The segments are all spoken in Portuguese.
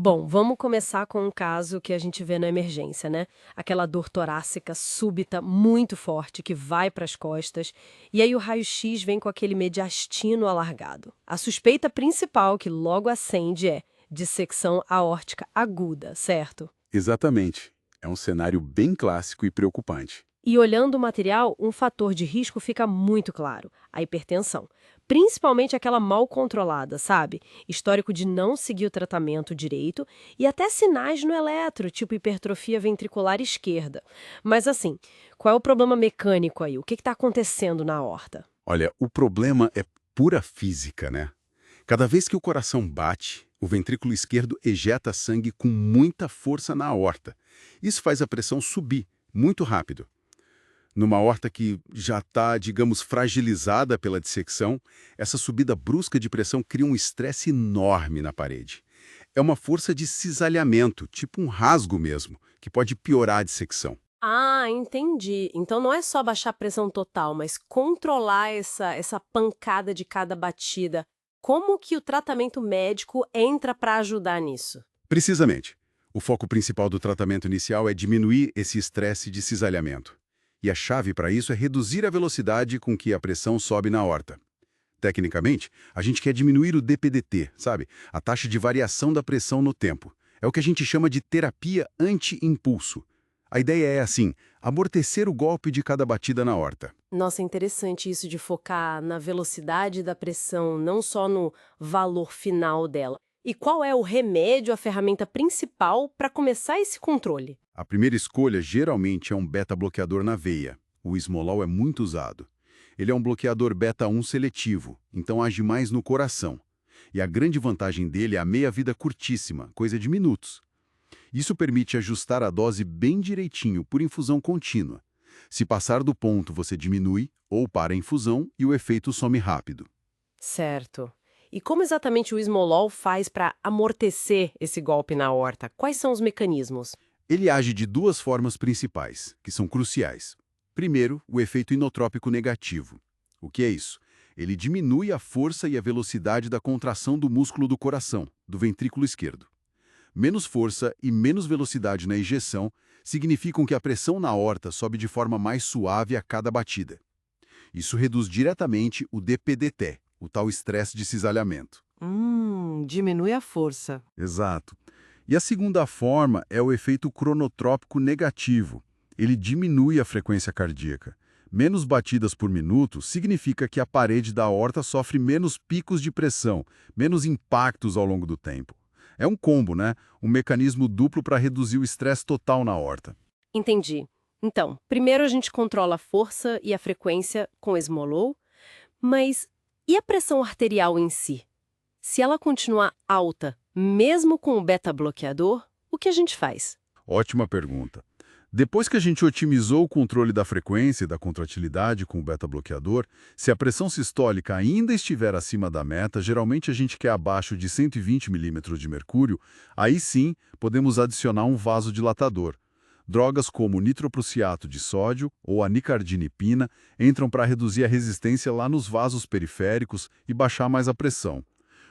Bom, vamos começar com um caso que a gente vê na emergência, né? Aquela dor torácica súbita, muito forte, que vai para as costas, e aí o raio-x vem com aquele mediastino alargado. A suspeita principal que logo acende é dissecção aórtica aguda, certo? Exatamente. É um cenário bem clássico e preocupante. E olhando o material, um fator de risco fica muito claro: a hipertensão. Principalmente aquela mal controlada, sabe? Histórico de não seguir o tratamento direito e até sinais no eletro, tipo hipertrofia ventricular esquerda. Mas assim, qual é o problema mecânico aí? O que está acontecendo na aorta? Olha, o problema é pura física, né? Cada vez que o coração bate, o ventrículo esquerdo ejeta sangue com muita força na aorta. Isso faz a pressão subir muito rápido. Numa aorta que já está, digamos, fragilizada pela dissecção, essa subida brusca de pressão cria um estresse enorme na parede. É uma força de cisalhamento, tipo um rasgo mesmo, que pode piorar a dissecção. Ah, entendi. Então não é só baixar a pressão total, mas controlar essa pancada de cada batida. Como que o tratamento médico entra para ajudar nisso? Precisamente. O foco principal do tratamento inicial é diminuir esse estresse de cisalhamento. E a chave para isso é reduzir a velocidade com que a pressão sobe na horta. Tecnicamente, a gente quer diminuir o DPDT, sabe? A taxa de variação da pressão no tempo. É o que a gente chama de terapia anti-impulso. A ideia é assim, amortecer o golpe de cada batida na horta. Nossa, é interessante isso de focar na velocidade da pressão, não só no valor final dela. E qual é o remédio, a ferramenta principal para começar esse controle? A primeira escolha geralmente é um beta-bloqueador na veia. O esmolol é muito usado. Ele é um bloqueador beta-1 seletivo, então age mais no coração. E a grande vantagem dele é a meia-vida curtíssima, coisa de minutos. Isso permite ajustar a dose bem direitinho por infusão contínua. Se passar do ponto, você diminui ou para a infusão e o efeito some rápido. Certo. E como exatamente o esmolol faz para amortecer esse golpe na horta? Quais são os mecanismos? Ele age de duas formas principais, que são cruciais. Primeiro, o efeito inotrópico negativo. O que é isso? Ele diminui a força e a velocidade da contração do músculo do coração, do ventrículo esquerdo. Menos força e menos velocidade na ejeção significam que a pressão na aorta sobe de forma mais suave a cada batida. Isso reduz diretamente o DPDT, o tal estresse de cisalhamento. Diminui a força. Exato. E a segunda forma é o efeito cronotrópico negativo. Ele diminui a frequência cardíaca. Menos batidas por minuto significa que a parede da aorta sofre menos picos de pressão, menos impactos ao longo do tempo. É um combo, né? Um mecanismo duplo para reduzir o estresse total na aorta. Entendi. Então, primeiro a gente controla a força e a frequência com esmolol, mas e a pressão arterial em si? Se ela continuar alta, mesmo com o beta-bloqueador, o que a gente faz? Ótima pergunta. Depois que a gente otimizou o controle da frequência e da contratilidade com o beta-bloqueador, se a pressão sistólica ainda estiver acima da meta, geralmente a gente quer abaixo de 120 milímetros de mercúrio, aí sim podemos adicionar um vasodilatador. Drogas como nitroprussiato de sódio ou a nicardinipina entram para reduzir a resistência lá nos vasos periféricos e baixar mais a pressão.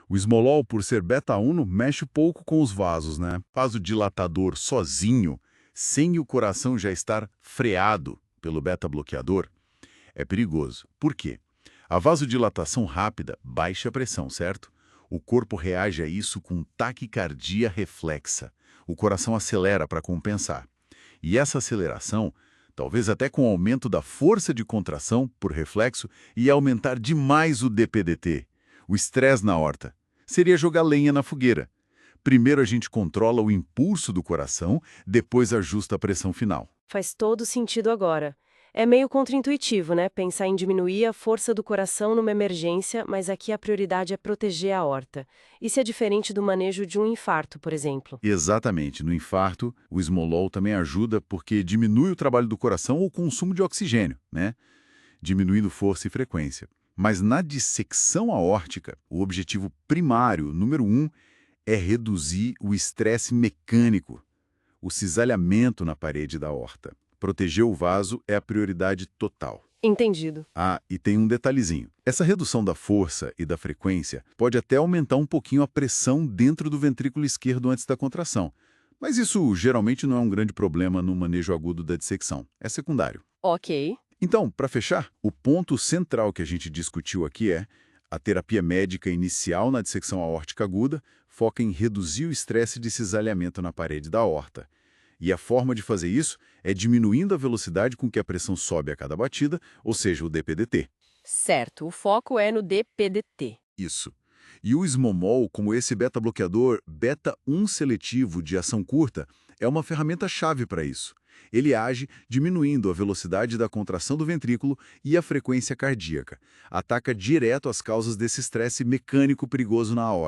O esmolol, por ser beta-1, mexe pouco com os vasos, né? Vasodilatador sozinho, sem o coração já estar freado pelo beta-bloqueador, é perigoso. Por quê? A vasodilatação rápida baixa a pressão, certo? O corpo reage a isso com taquicardia reflexa. O coração acelera para compensar. E essa aceleração, talvez até com o aumento da força de contração por reflexo, ia aumentar demais o DPDT, o estresse na horta. Seria jogar lenha na fogueira. Primeiro a gente controla o impulso do coração, depois ajusta a pressão final. Faz todo sentido agora. É meio contraintuitivo, né? Pensar em diminuir a força do coração numa emergência, mas aqui a prioridade é proteger a aorta. Isso é diferente do manejo de um infarto, por exemplo. Exatamente. No infarto, o esmolol também ajuda porque diminui o trabalho do coração ou o consumo de oxigênio, né? Diminuindo força e frequência. Mas na dissecção aórtica, o objetivo primário, número 1, é reduzir o estresse mecânico, o cisalhamento na parede da aorta. Proteger o vaso é a prioridade total. Entendido. Ah, e tem um detalhezinho. Essa redução da força e da frequência pode até aumentar um pouquinho a pressão dentro do ventrículo esquerdo antes da contração. Mas isso geralmente não é um grande problema no manejo agudo da dissecção. É secundário. Ok. Então, para fechar, o ponto central que a gente discutiu aqui é a terapia médica inicial na dissecção aórtica aguda foca em reduzir o estresse de cisalhamento na parede da aorta. E a forma de fazer isso é diminuindo a velocidade com que a pressão sobe a cada batida, ou seja, o DPDT. Certo, o foco é no DPDT. Isso. E o Smomol, como esse beta-bloqueador beta-1 seletivo de ação curta, é uma ferramenta-chave para isso. Ele age diminuindo a velocidade da contração do ventrículo e a frequência cardíaca. Ataca direto as causas desse estresse mecânico perigoso na aorta.